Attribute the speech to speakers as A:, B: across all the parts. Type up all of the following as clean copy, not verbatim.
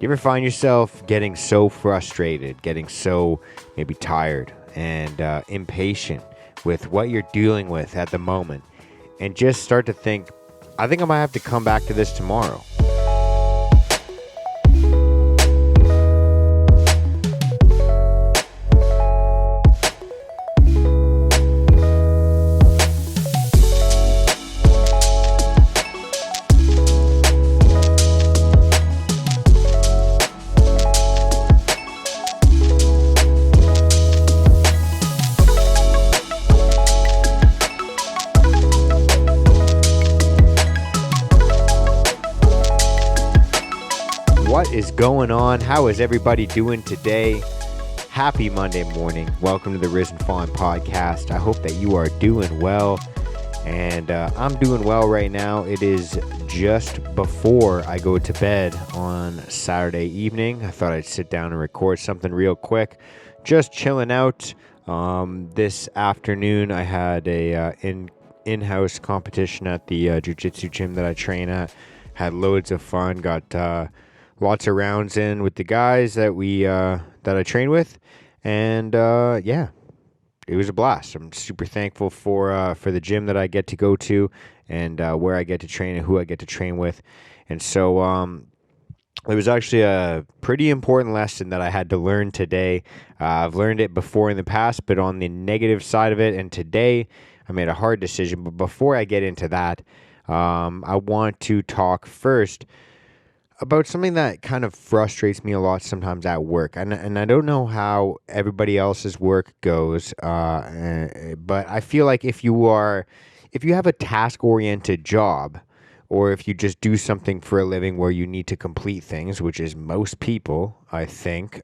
A: You ever find yourself getting so frustrated, getting so maybe tired and impatient with what you're dealing with at the moment, and just start to think, I think I might have to come back to this tomorrow? What is going on? How is everybody doing today? Happy Monday morning. Welcome to the Risen Fallen podcast. I hope that you are doing well, and I'm doing well right now. It is just before I go to bed on Saturday evening. I thought I'd sit down and record something real quick. Just chilling out. This afternoon I had a in-house competition at the jiu-jitsu gym that I train at. Had loads of fun. Got lots of rounds in with the guys that I train with, and yeah, it was a blast. I'm super thankful for the gym that I get to go to, and where I get to train and who I get to train with. And so it was actually a pretty important lesson that I had to learn today. I've learned it before in the past, but on the negative side of it, and today I made a hard decision. But before I get into that, I want to talk first about something that kind of frustrates me a lot sometimes at work. And I don't know how everybody else's work goes, but I feel like if you have a task-oriented job, or if you just do something for a living where you need to complete things, which is most people, I think,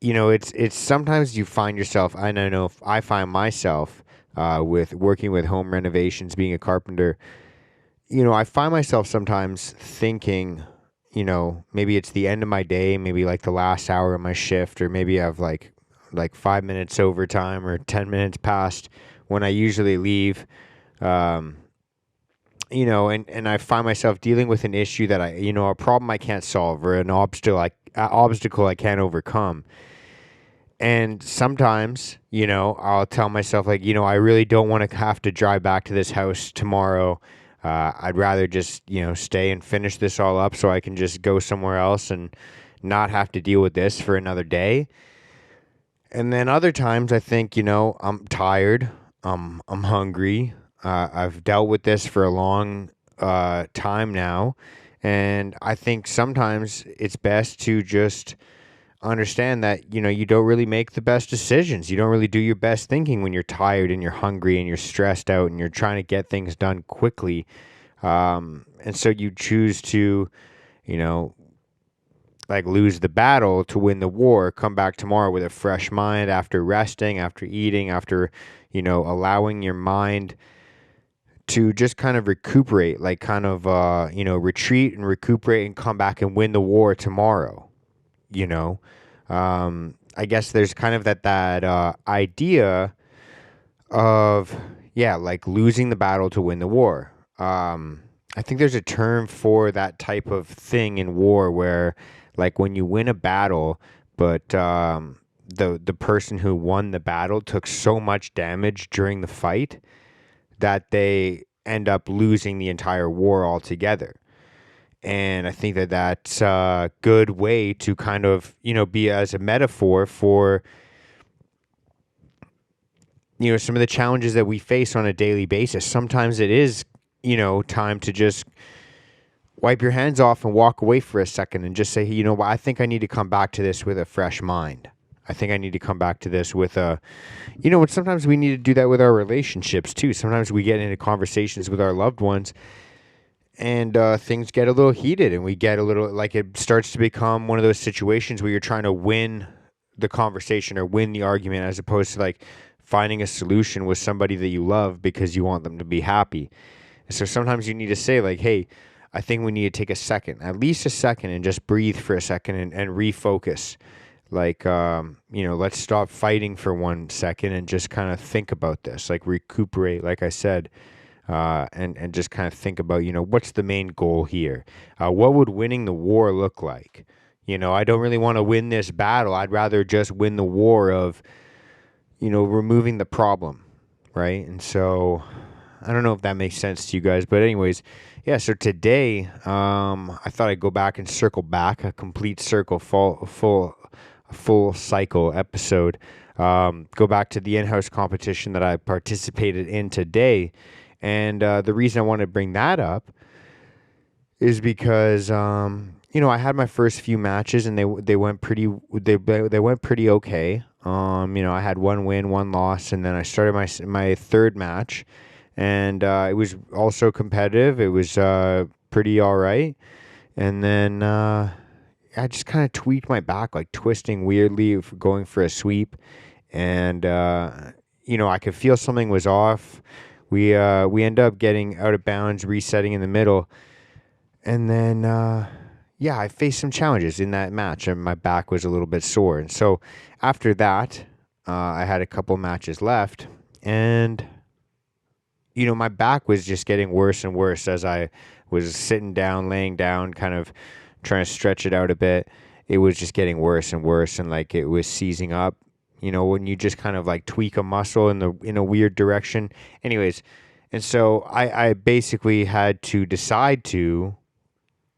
A: it's sometimes you find yourself, and I know if I find myself with working with home renovations, being a carpenter, I find myself sometimes thinking, maybe it's the end of my day, maybe like the last hour of my shift, or maybe I have like 5 minutes overtime or 10 minutes past when I usually leave, and I find myself dealing with an issue that a problem I can't solve, or an obstacle I can't overcome. And sometimes, I'll tell myself I really don't want to have to drive back to this house tomorrow. I'd rather just, stay and finish this all up so I can just go somewhere else and not have to deal with this for another day. And then other times I think, I'm tired, I'm hungry. I've dealt with this for a long time now. And I think sometimes it's best to just understand that, you don't really make the best decisions. You don't really do your best thinking when you're tired and you're hungry and you're stressed out and you're trying to get things done quickly. And so you choose to, lose the battle to win the war, come back tomorrow with a fresh mind after resting, after eating, after, allowing your mind to just kind of recuperate, retreat and recuperate and come back and win the war tomorrow. I guess there's kind of that idea of, losing the battle to win the war. I think there's a term for that type of thing in war where, when you win a battle, but the person who won the battle took so much damage during the fight that they end up losing the entire war altogether. And I think that that's a good way to kind of, be as a metaphor for, some of the challenges that we face on a daily basis. Sometimes it is, time to just wipe your hands off and walk away for a second and just say, hey, I think I need to come back to this with a fresh mind. I think I need to come back to this with sometimes we need to do that with our relationships too. Sometimes we get into conversations with our loved ones, and things get a little heated, and we get a little, it starts to become one of those situations where you're trying to win the conversation or win the argument, as opposed to finding a solution with somebody that you love because you want them to be happy. And so sometimes you need to say hey, I think we need to take a second, at least a second, and just breathe for a second and refocus. Let's stop fighting for 1 second and just kind of think about this, recuperate, like I said. and just kind of think about, what's the main goal here? What would winning the war look like? I don't really want to win this battle. I'd rather just win the war of, removing the problem, right? And so I don't know if that makes sense to you guys, but anyways, yeah. So today, I thought I'd go back and circle back a complete circle, full cycle episode. Go back to the in-house competition that I participated in today, and the reason I want to bring that up is because I had my first few matches and they went pretty they went pretty okay. I had one win, one loss, and then I started my third match, and it was also competitive. It was pretty all right, and then I just kind of tweaked my back, like twisting weirdly, going for a sweep, and I could feel something was off. We end up getting out of bounds, resetting in the middle, and then I faced some challenges in that match, and my back was a little bit sore. And so after that, I had a couple matches left, and my back was just getting worse and worse as I was sitting down, laying down, kind of trying to stretch it out a bit. It was just getting worse and worse, and like it was seizing up. When you just kind of like tweak a muscle in a weird direction. Anyways, and so I basically had to decide to,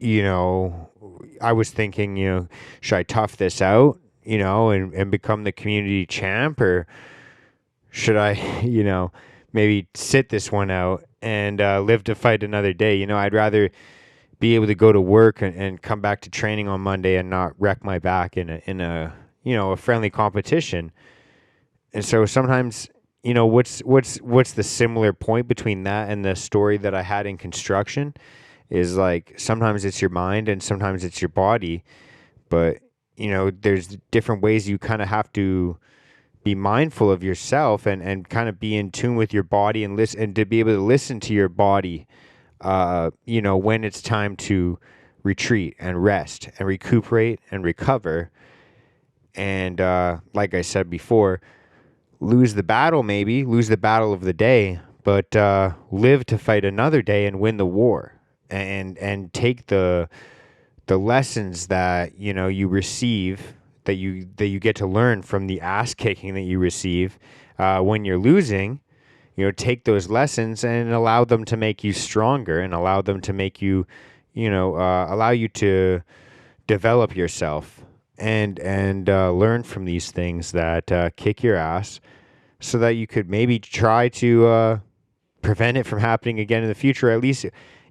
A: I was thinking, should I tough this out, and become the community champ, or should I, maybe sit this one out and live to fight another day? I'd rather be able to go to work and come back to training on Monday and not wreck my back in a a friendly competition. And so sometimes, what's the similar point between that and the story that I had in construction is like sometimes it's your mind and sometimes it's your body, but there's different ways you kind of have to be mindful of yourself and kind of be in tune with your body and listen, and to be able to listen to your body when it's time to retreat and rest and recuperate and recover. And like I said before, lose the battle of the day, but live to fight another day and win the war, and take the lessons that you receive, that you get to learn from the ass kicking that you receive when you're losing. Take those lessons and allow them to make you stronger, and allow them to make you, allow you to develop yourself and learn from these things that kick your ass, so that you could maybe try to prevent it from happening again in the future. At least,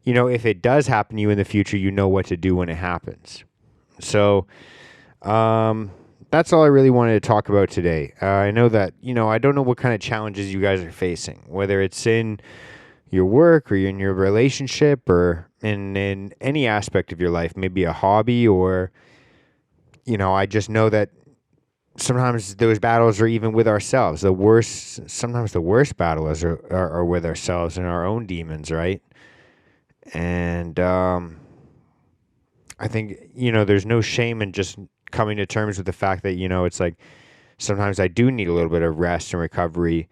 A: if it does happen to you in the future, you know what to do when it happens. So that's all I really wanted to talk about today. I know that, I don't know what kind of challenges you guys are facing, whether it's in your work or in your relationship or in any aspect of your life, maybe a hobby, or, I just know that sometimes those battles are even with ourselves. Sometimes the worst battles are with ourselves and our own demons, right? And I think, there's no shame in just coming to terms with the fact that, it's like sometimes I do need a little bit of rest and recovery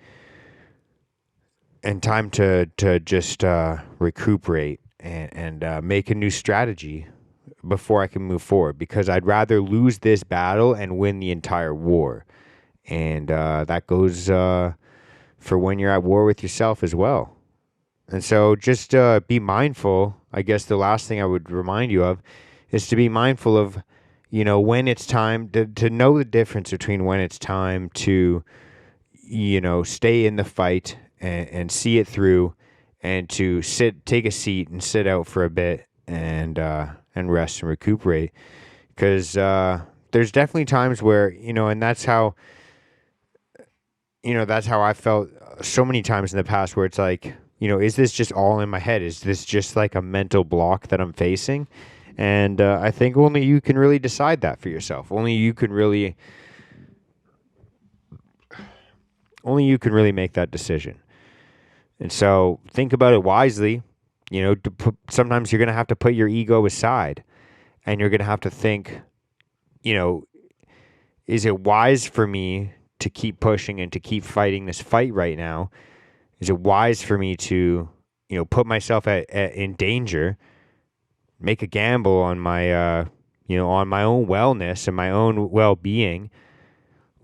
A: and time to just recuperate and make a new strategy before I can move forward, because I'd rather lose this battle and win the entire war. And that goes for when you're at war with yourself as well. And so just be mindful. I guess the last thing I would remind you of is to be mindful of, when it's time to know the difference between when it's time to, stay in the fight and see it through, and to take a seat and sit out for a bit and rest and recuperate. Because there's definitely times where, and that's how I felt so many times in the past, where it's like, is this just all in my head? Is this just like a mental block that I'm facing? And I think only you can really decide that for yourself. Only you can really make that decision. And so think about it wisely. Sometimes you're going to have to put your ego aside, and you're going to have to think, is it wise for me to keep pushing and to keep fighting this fight right now? Is it wise for me to put myself in danger, make a gamble on my, on my own wellness and my own well-being?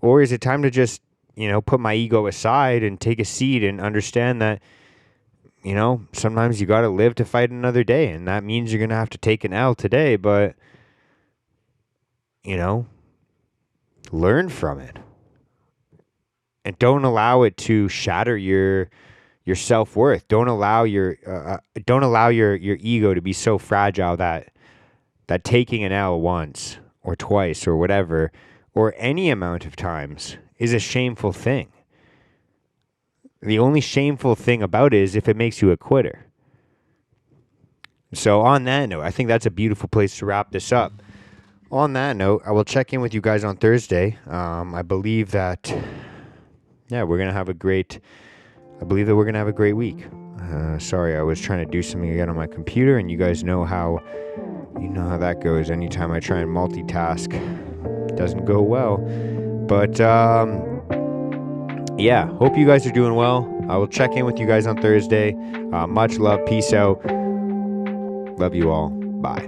A: Or is it time to just, put my ego aside and take a seat and understand that, sometimes you got to live to fight another day. And that means you're going to have to take an L today, but, learn from it. And don't allow it to shatter your self-worth. Don't allow your ego to be so fragile that taking an L once or twice or whatever, or any amount of times, is a shameful thing. The only shameful thing about it is if it makes you a quitter. So on that note, I think that's a beautiful place to wrap this up. On that note, I will check in with you guys on Thursday. I believe that, we're going to have a great week. Sorry, I was trying to do something again on my computer, and you guys know how that goes. Anytime I try and multitask, it doesn't go well. But, hope you guys are doing well. I will check in with you guys on Thursday. Much love. Peace out. Love you all. Bye.